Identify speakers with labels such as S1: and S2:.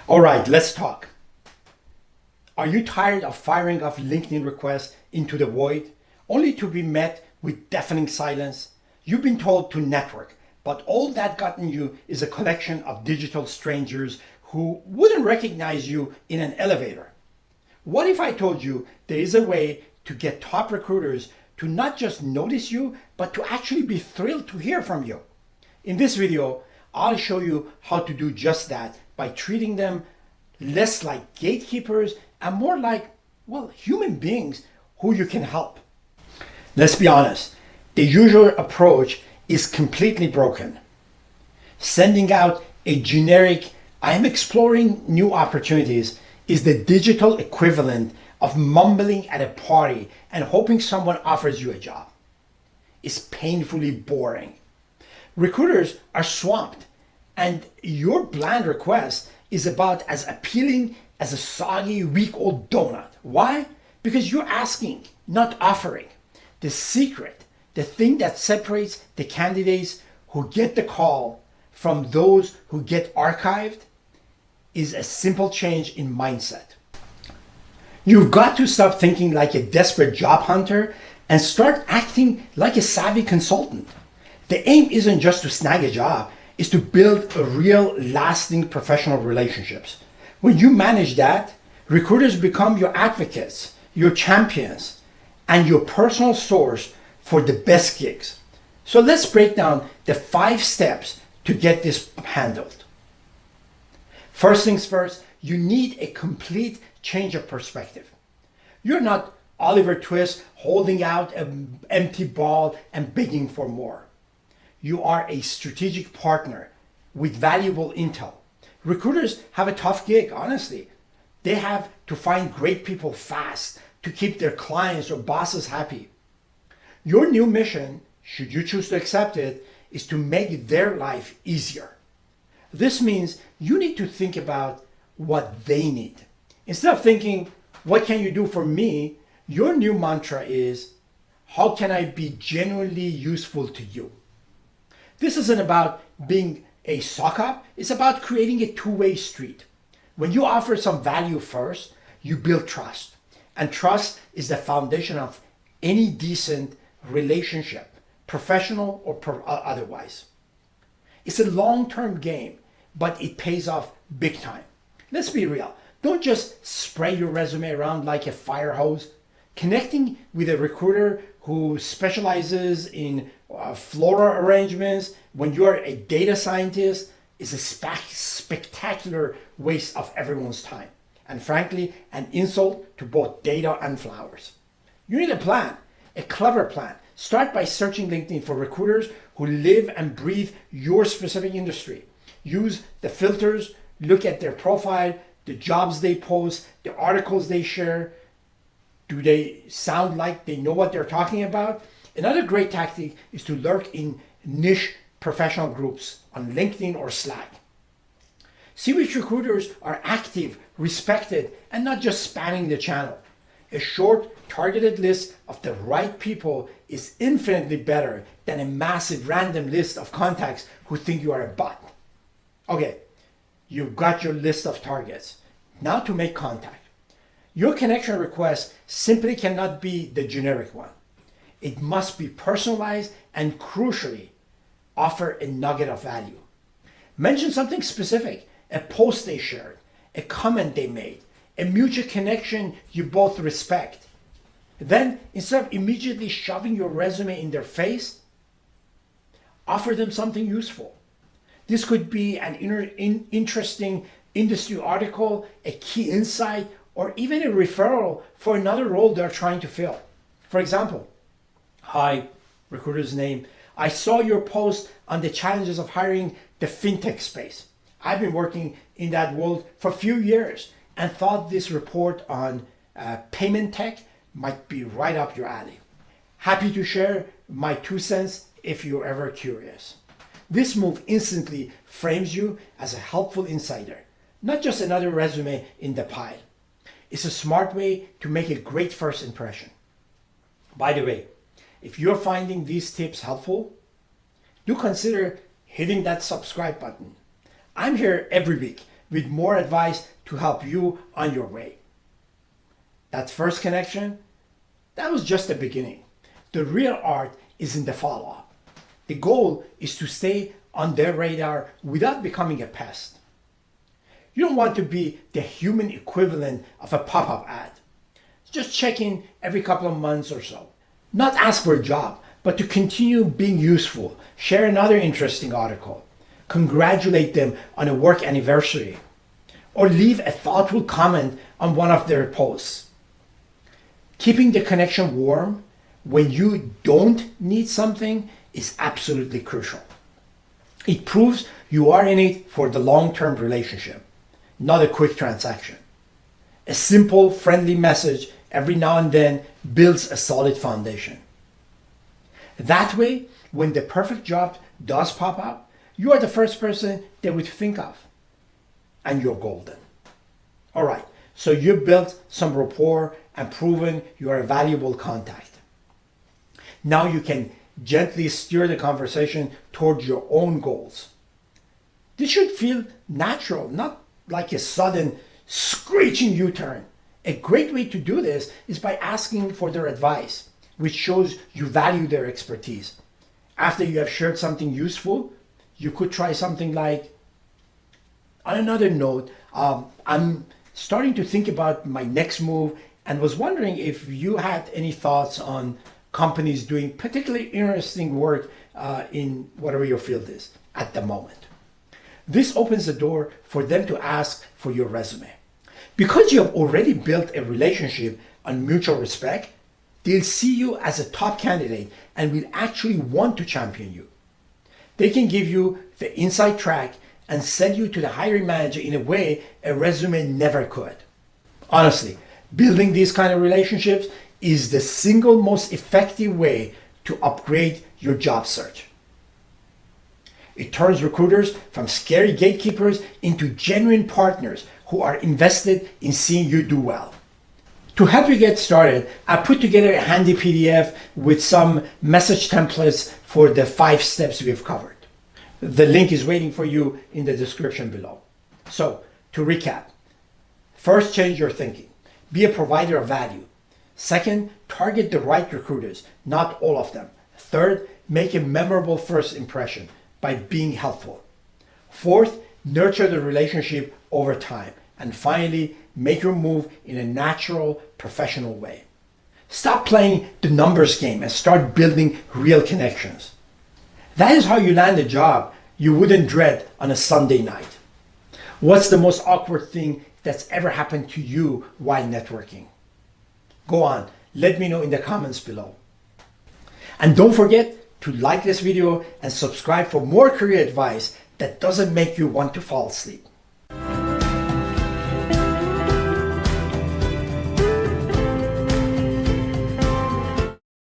S1: All right, let's talk. Are you tired of firing off LinkedIn requests into the void, only to be met with deafening silence? You've been told to network, but all that gotten you is a collection of digital strangers who wouldn't recognize you in an elevator. What if I told you there is a way to get top recruiters to not just notice you, but to actually be thrilled to hear from you? In this video, I'll show you how to do just that by treating them less like gatekeepers and more like, well, human beings who you can help. Let's be honest, the usual approach is completely broken. Sending out a generic, I'm exploring new opportunities is the digital equivalent of mumbling at a party and hoping someone offers you a job. It's painfully boring. Recruiters are swamped, and your bland request is about as appealing as a soggy, week-old donut. Why? Because you're asking, not offering. The secret, the thing that separates the candidates who get the call from those who get archived, is a simple change in mindset. You've got to stop thinking like a desperate job hunter and start acting like a savvy consultant. The aim isn't just to snag a job, it's to build a real lasting professional relationships. When you manage that, recruiters become your advocates, your champions, and your personal source for the best gigs. So let's break down the 5 steps to get this handled. First things first, you need a complete change of perspective. You're not Oliver Twist holding out an empty ball and begging for more. You are a strategic partner with valuable intel. Recruiters have a tough gig, honestly. They have to find great people fast to keep their clients or bosses happy. Your new mission, should you choose to accept it, is to make their life easier. This means you need to think about what they need. Instead of thinking, what can you do for me? Your new mantra is, how can I be genuinely useful to you? This isn't about being a sock up, it's about creating a two-way street. When you offer some value first, you build trust. And trust is the foundation of any decent relationship, professional or otherwise. It's a long-term game, but it pays off big time. Let's be real. Don't just spray your resume around like a fire hose. Connecting with a recruiter who specializes in floral arrangements when you're a data scientist is a spectacular waste of everyone's time. And frankly, an insult to both data and flowers. You need a plan, a clever plan. Start by searching LinkedIn for recruiters who live and breathe your specific industry. Use the filters, look at their profile, the jobs they post, the articles they share. Do they sound like they know what they're talking about? Another great tactic is to lurk in niche professional groups on LinkedIn or Slack. See which recruiters are active, respected, and not just spamming the channel. A short, targeted list of the right people is infinitely better than a massive random list of contacts who think you are a bot. Okay, you've got your list of targets. Now to make contact. Your connection request simply cannot be the generic one. It must be personalized and crucially offer a nugget of value. Mention something specific, a post they shared, a comment they made, a mutual connection you both respect. Then, instead of immediately shoving your resume in their face, offer them something useful. This could be an interesting industry article, a key insight, or even a referral for another role they're trying to fill. For example, hi, recruiter's name. I saw your post on the challenges of hiring the fintech space. I've been working in that world for a few years and thought this report on payment tech might be right up your alley. Happy to share my 2 cents if you're ever curious. This move instantly frames you as a helpful insider, not just another resume in the pile. It's a smart way to make a great first impression. By the way, if you're finding these tips helpful, do consider hitting that subscribe button. I'm here every week with more advice to help you on your way. That first connection, that was just the beginning. The real art is in the follow-up. The goal is to stay on their radar without becoming a pest. You don't want to be the human equivalent of a pop-up ad. Just check in every couple of months or so. Not ask for a job, but to continue being useful, share another interesting article, congratulate them on a work anniversary, or leave a thoughtful comment on one of their posts. Keeping the connection warm when you don't need something is absolutely crucial. It proves you are in it for the long-term relationship, not a quick transaction. A simple, friendly message every now and then builds a solid foundation. That way, when the perfect job does pop up, you are the first person they would think of, and you're golden. All right, so you built some rapport and proven you are a valuable contact. Now you can gently steer the conversation towards your own goals. This should feel natural, not like a sudden screeching U-turn. A great way to do this is by asking for their advice, which shows you value their expertise. After you have shared something useful, you could try something like, on another note, I'm starting to think about my next move and was wondering if you had any thoughts on companies doing particularly interesting work in whatever your field is at the moment. This opens the door for them to ask for your resume. Because you have already built a relationship on mutual respect, they'll see you as a top candidate and will actually want to champion you. They can give you the inside track and send you to the hiring manager in a way a resume never could. Honestly, building these kind of relationships is the single most effective way to upgrade your job search. It turns recruiters from scary gatekeepers into genuine partners who are invested in seeing you do well. To help you get started, I put together a handy PDF with some message templates for the 5 steps we've covered. The link is waiting for you in the description below. So, to recap, first, change your thinking. Be a provider of value. Second, target the right recruiters, not all of them. Third, make a memorable first impression by being helpful. Fourth, nurture the relationship over time. And finally, make your move in a natural, professional way. Stop playing the numbers game and start building real connections. That is how you land a job you wouldn't dread on a Sunday night. What's the most awkward thing that's ever happened to you while networking? Go on, let me know in the comments below. And don't forget to like this video and subscribe for more career advice that doesn't make you want to fall asleep.